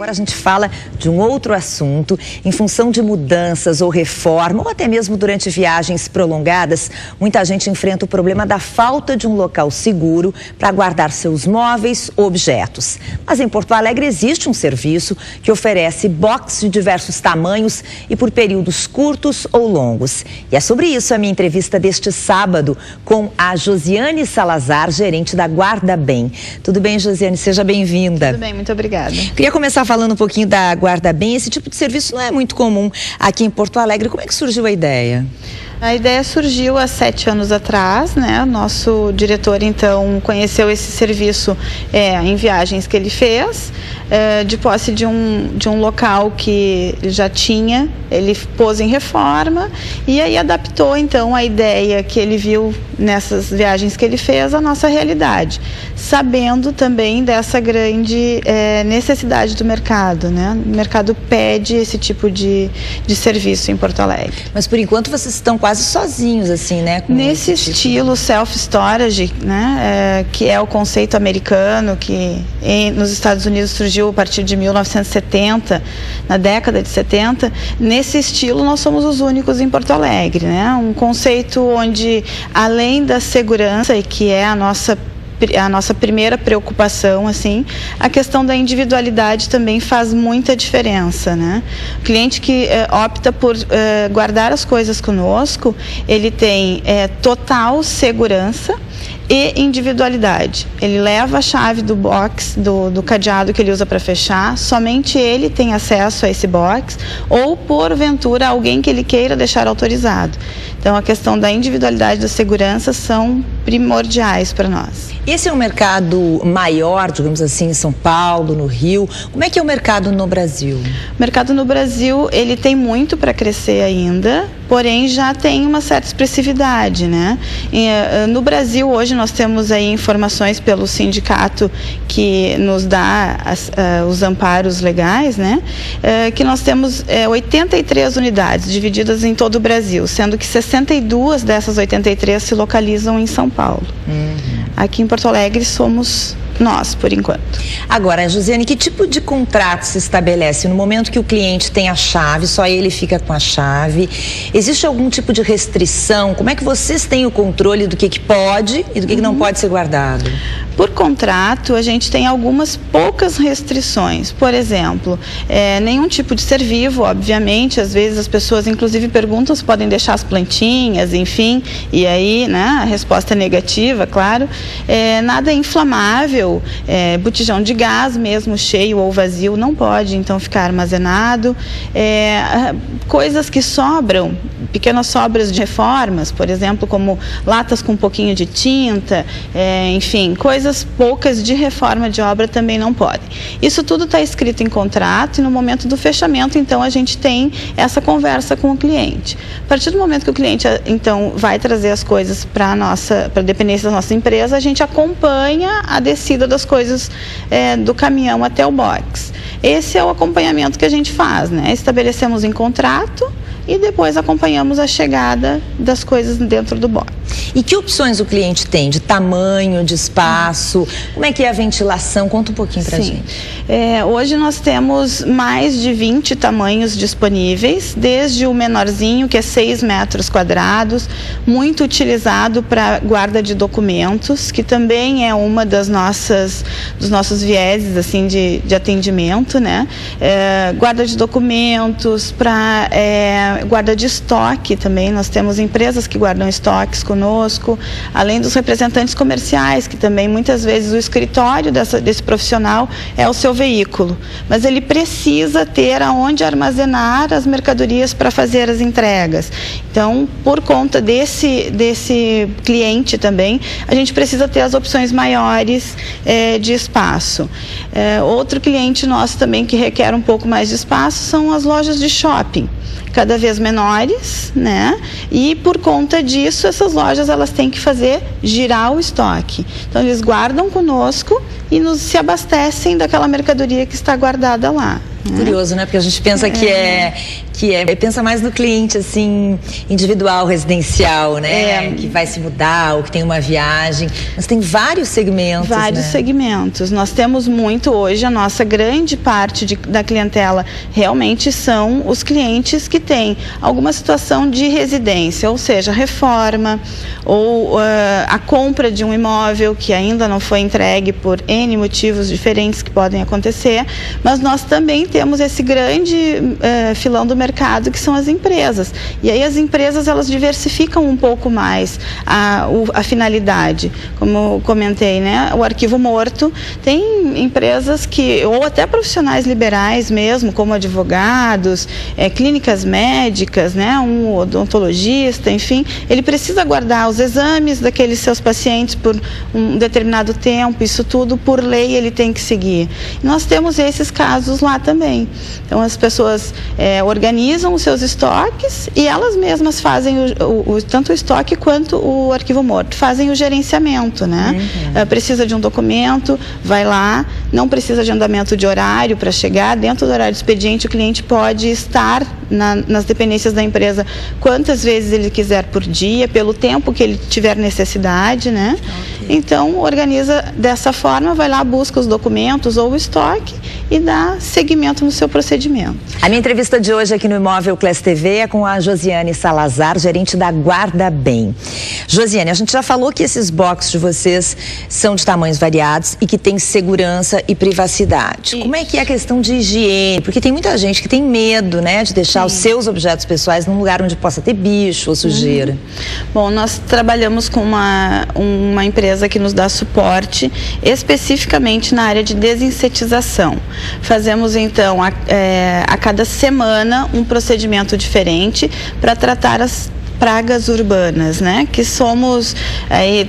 Agora a gente fala de um outro assunto. Em função de mudanças ou reforma, ou até mesmo durante viagens prolongadas, muita gente enfrenta o problema da falta de um local seguro para guardar seus móveis ou objetos. Mas em Porto Alegre existe um serviço que oferece box de diversos tamanhos e por períodos curtos ou longos. E é sobre isso a minha entrevista deste sábado com a Josiane Salazar, gerente da Guarda Bem. Tudo bem, Josiane? Seja bem-vinda. Tudo bem, muito obrigada. Queria começar falando um pouquinho da Guarda Bem. Esse tipo de serviço não é muito comum aqui em Porto Alegre. Como é que surgiu a ideia? A ideia surgiu há 7 anos atrás, né? O nosso diretor, então, conheceu esse serviço em viagens que ele fez, de posse de um local que ele já tinha, ele pôs em reforma e aí adaptou, então, a ideia que ele viu nessas viagens que ele fez à nossa realidade, sabendo também dessa grande necessidade do mercado, né? O mercado pede esse tipo de serviço em Porto Alegre. Mas, por enquanto, vocês estão quase sozinhos, assim, né? Nesse estilo self-storage, né? Que é o conceito americano que nos Estados Unidos surgiu a partir de 1970, na década de 70. Nesse estilo, nós somos os únicos em Porto Alegre, né? Um conceito onde, além da segurança, e que é a nossa primeira preocupação, assim, a questão da individualidade também faz muita diferença, né? O cliente que opta por guardar as coisas conosco, ele tem total segurança e individualidade. Ele leva a chave do box, do cadeado que ele usa para fechar, somente ele tem acesso a esse box, ou porventura alguém que ele queira deixar autorizado. Então a questão da individualidade e da segurança são primordiais para nós. Esse é um mercado maior, digamos assim, em São Paulo, no Rio. Como é que é o mercado no Brasil? O mercado no Brasil, ele tem muito para crescer ainda, porém já tem uma certa expressividade, né? No Brasil, hoje, nós temos aí informações pelo sindicato que nos dá os amparos legais, né? Que nós temos 83 unidades divididas em todo o Brasil, sendo que 62 dessas 83 se localizam em São Paulo. Aqui em Porto Alegre somos nós, por enquanto. Agora, Josiane, que tipo de contrato se estabelece no momento que o cliente tem a chave, só ele fica com a chave? Existe algum tipo de restrição? Como é que vocês têm o controle do que pode e do que não pode ser guardado? Por contrato, a gente tem algumas poucas restrições. Por exemplo, nenhum tipo de ser vivo, obviamente. Às vezes as pessoas, inclusive, perguntam se podem deixar as plantinhas, enfim. E aí, né, a resposta é negativa, claro. Nada inflamável, botijão de gás, mesmo cheio ou vazio, não pode, então, ficar armazenado. Coisas que sobram, pequenas sobras de reformas, por exemplo, como latas com um pouquinho de tinta, enfim, coisas poucas de reforma de obra também não podem. Isso tudo está escrito em contrato e no momento do fechamento, então, a gente tem essa conversa com o cliente. A partir do momento que o cliente, então, vai trazer as coisas para a dependência da nossa empresa, a gente acompanha a descida das coisas do caminhão até o box. Esse é o acompanhamento que a gente faz, né? Estabelecemos em contrato e depois acompanhamos a chegada das coisas dentro do box. E que opções o cliente tem de tamanho, de espaço? Como é que é a ventilação? Conta um pouquinho pra gente. Hoje nós temos mais de 20 tamanhos disponíveis, desde o menorzinho, que é 6 metros quadrados, muito utilizado para guarda de documentos, que também é uma dos nossos vieses, assim, de atendimento, né? Guarda de documentos, para guarda de estoque também. Nós temos empresas que guardam estoques conosco, além dos representantes comerciais, que também muitas vezes o escritório desse profissional é o seu veículo, mas ele precisa ter aonde armazenar as mercadorias para fazer as entregas. Então, por conta desse cliente também, a gente precisa ter as opções maiores de espaço. Outro cliente nosso também que requer um pouco mais de espaço são as lojas de shopping, cada vez menores, né? E por conta disso, essas lojas elas têm que fazer girar o estoque. Então eles guardam conosco e se abastecem daquela mercadoria que está guardada lá. Curioso, né? Porque a gente pensa que que pensa mais no cliente, assim, individual, residencial, né? Que vai se mudar ou que tem uma viagem. Mas tem vários segmentos, Vários segmentos. Nós temos muito hoje, a nossa grande parte da clientela realmente são os clientes que têm alguma situação de residência, ou seja, reforma ou a compra de um imóvel que ainda não foi entregue por N motivos diferentes que podem acontecer, mas nós também temos esse grande filão do mercado que são as empresas. E aí as empresas, elas diversificam um pouco mais a finalidade. Como comentei, né? O arquivo morto, tem empresas que, ou até profissionais liberais mesmo, como advogados, clínicas médicas, né? Um odontologista, enfim, ele precisa guardar os exames daqueles seus pacientes por um determinado tempo, isso tudo por lei ele tem que seguir. E nós temos esses casos lá também. Então as pessoas organizam os seus estoques e elas mesmas fazem tanto o estoque quanto o arquivo morto, fazem o gerenciamento, né? Precisa de um documento, vai lá, não precisa de agendamento de horário para chegar, dentro do horário do expediente o cliente pode estar nas dependências da empresa quantas vezes ele quiser por dia, pelo tempo que ele tiver necessidade, né? Então, organiza dessa forma, vai lá, busca os documentos ou o estoque e dá seguimento no seu procedimento. A minha entrevista de hoje aqui no Imóvel Class TV é com a Josiane Salazar, gerente da Guarda Bem. Josiane, a gente já falou que esses boxes de vocês são de tamanhos variados e que tem segurança e privacidade. Como é que é a questão de higiene? Porque tem muita gente que tem medo, né, de deixar os seus objetos pessoais num lugar onde possa ter bicho ou sujeira. Bom, nós trabalhamos com uma empresa que nos dá suporte especificamente na área de desinsetização. Fazemos então a cada semana um procedimento diferente para tratar as pragas urbanas, né? Que somos,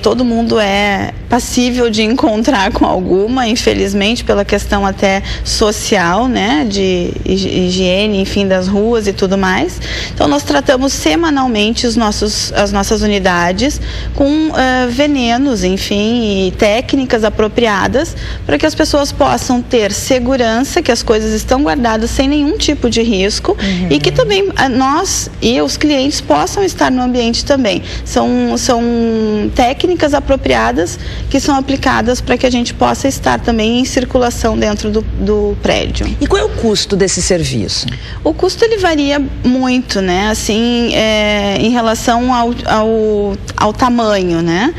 todo mundo é passível de encontrar com alguma, infelizmente, pela questão até social, né? De higiene, enfim, das ruas e tudo mais. Então, nós tratamos semanalmente as nossas unidades com venenos, enfim, e técnicas apropriadas para que as pessoas possam ter segurança, que as coisas estão guardadas sem nenhum tipo de risco e que também nós e os clientes possam estar no ambiente também. São técnicas apropriadas que são aplicadas para que a gente possa estar também em circulação dentro do prédio. E qual é o custo desse serviço? O custo ele varia muito, né? Assim, em relação ao tamanho, né?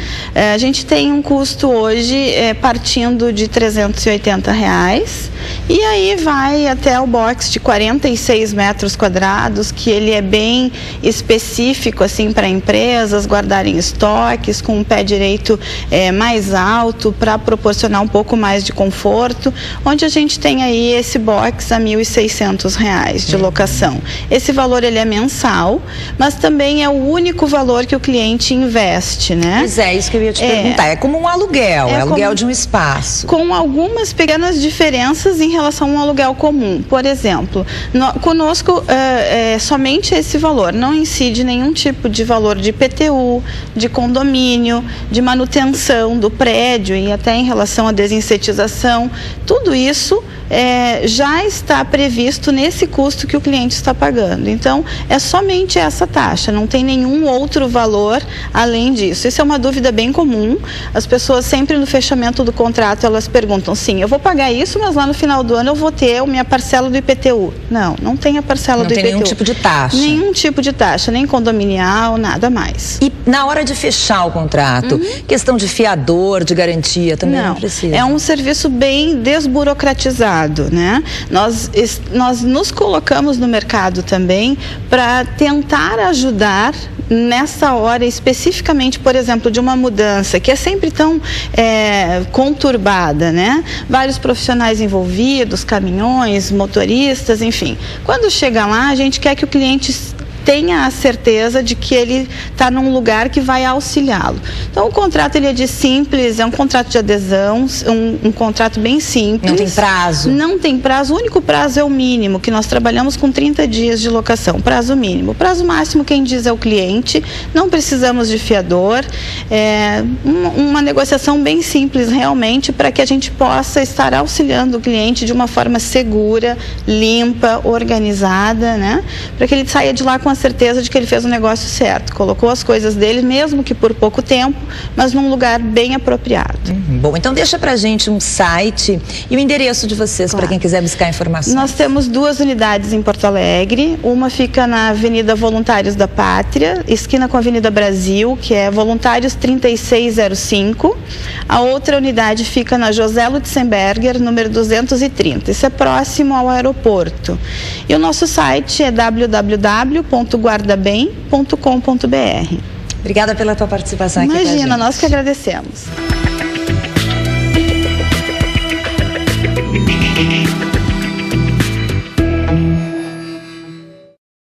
A gente tem um custo hoje partindo de R$380 e aí vai até o box de 46 metros quadrados, que ele é bem específico assim para empresas guardarem estoques com o pé direito mais alto para proporcionar um pouco mais de conforto, onde a gente tem aí esse box a R$1.600 de locação. Esse valor ele é mensal, mas também é o único valor que o cliente investe, né? Pois é, isso que eu ia te perguntar. É como um aluguel, aluguel de um espaço. Com algumas pequenas diferenças em relação a um aluguel comum. Por exemplo, conosco somente esse valor, não incide nenhum tipo de valor de IPTU, de condomínio, de manutenção do prédio e até em relação à desinsetização. Tudo isso já está previsto nesse custo que o cliente está pagando. Então, é somente essa taxa, não tem nenhum outro valor além disso. Isso é uma dúvida bem comum. As pessoas sempre no fechamento do contrato, elas perguntam, sim, eu vou pagar isso, mas lá no final do ano eu vou ter a minha parcela do IPTU. Não, não tem a parcela do IPTU. Não tem nenhum tipo de taxa. Nenhum tipo de taxa, nem condominial, nada mais. E na hora de fechar o contrato, questão de fiador, de garantia, também não precisa? É um serviço bem desburocratizado, né? Nós nos colocamos no mercado também para tentar ajudar nessa hora especificamente, por exemplo, de uma mudança que é sempre tão conturbada, né? Vários profissionais envolvidos, caminhões, motoristas, enfim. Quando chega lá, a gente quer que o cliente tenha a certeza de que ele está num lugar que vai auxiliá-lo. Então, o contrato ele é de simples, é um contrato de adesão, um contrato bem simples. Não tem prazo? Não tem prazo, o único prazo é o mínimo, que nós trabalhamos com 30 dias de locação, prazo mínimo. O prazo máximo quem diz é o cliente, não precisamos de fiador, é uma negociação bem simples realmente para que a gente possa estar auxiliando o cliente de uma forma segura, limpa, organizada, né? Para que ele saia de lá com a certeza de que ele fez o negócio certo, colocou as coisas dele, mesmo que por pouco tempo, mas num lugar bem apropriado. Bom, então deixa pra gente um site e o endereço de vocês, para quem quiser buscar informações. Nós temos 2 unidades em Porto Alegre, uma fica na Avenida Voluntários da Pátria, esquina com a Avenida Brasil, que é Voluntários 3605. A outra unidade fica na José Lutzenberger, número 230. Isso é próximo ao aeroporto. E o nosso site é www.guardabem.com.br. Obrigada pela tua participação aqui com a gente. Imagina, nós que agradecemos.